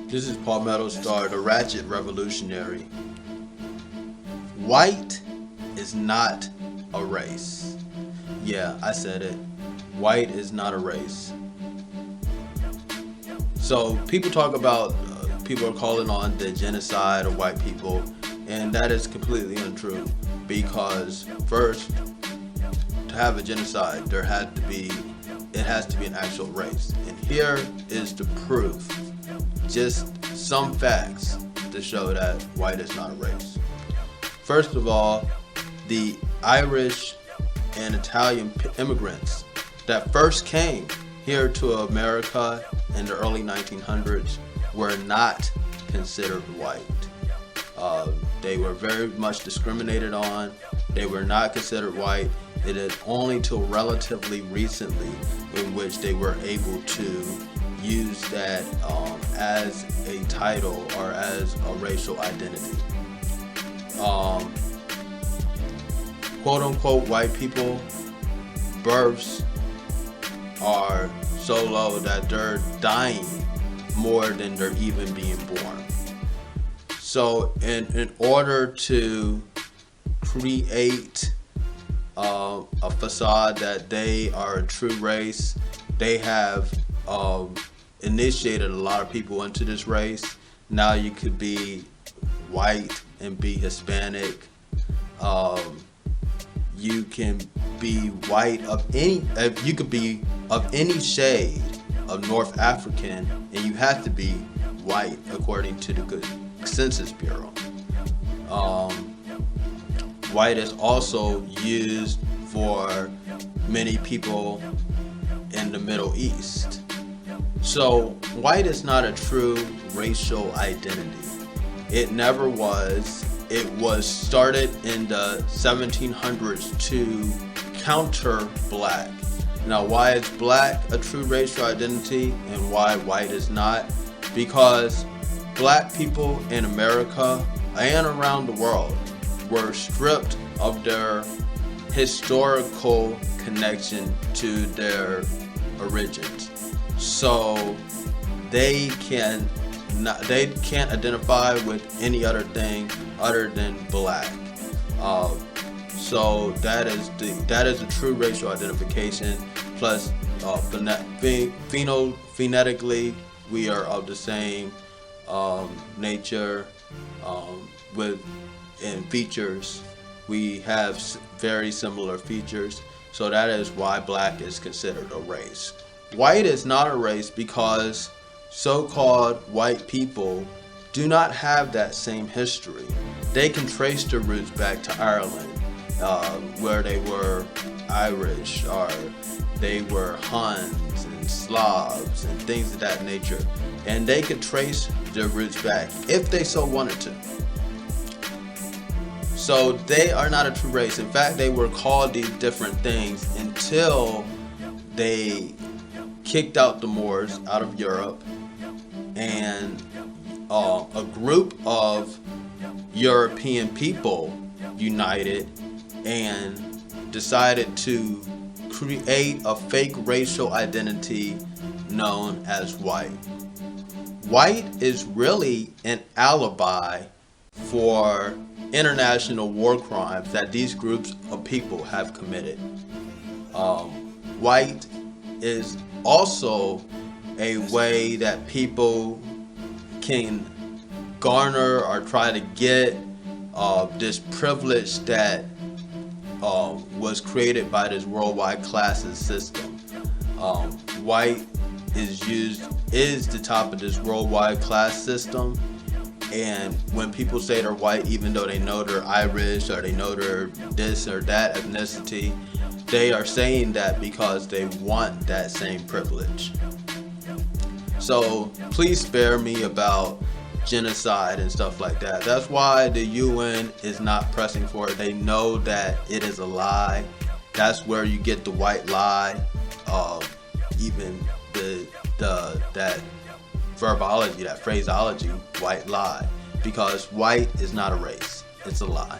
This is Palmetto Star, the Ratchet Revolutionary. White is not a race. Yeah, I said it. White is not a race. So people talk about, people are calling on the genocide of white people, and that is completely untrue. Because first, to have a genocide, it has to be an actual race. And here is the proof. Just some facts to show that white is not a race. First of all, the Irish and Italian immigrants that first came here to America in the early 1900s were not considered white. They were very much discriminated on. They were not considered white. It is only till relatively recently in which they were able to use that as a title or as a racial identity. Quote unquote white people, births are so low that they're dying more than they're even being born. So in order to create a facade that they are a true race, they have initiated a lot of people into this race. Now you could be white and be Hispanic. You can be white of any. You could be of any shade of North African, and you have to be white according to the Census Bureau. White is also used for many people in the Middle East. So white is not a true racial identity. It never was. It was started in the 1700s to counter black. Now, why is black a true racial identity and why white is not? Because black people in America and around the world were stripped of their historical connection to their origins. So they can't identify with any other thing other than black. So that is a true racial identification. Plus, phonetically, we are of the same nature. In features, we have very similar features. So that is why black is considered a race. White is not a race because so-called white people do not have that same history. They can trace their roots back to Ireland, where they were Irish, or they were Huns and Slavs and things of that nature. And they could trace their roots back if they so wanted to. So they are not a true race. In fact, they were called these different things until they kicked out the Moors out of Europe, and a group of European people united and decided to create a fake racial identity known as white. White is really an alibi for international war crimes that these groups of people have committed. White is also a way that people can garner or try to get this privilege that was created by this worldwide classes system. White is the top of this worldwide class system. And when people say they're white, even though they know they're Irish or they know they're this or that ethnicity, they are saying that because they want that same privilege. So please spare me about genocide and stuff like that. That's why the UN is not pressing for it. They know that it is a lie. That's where you get the white lie, even that verbology, that phraseology, white lie, because white is not a race, it's a lie.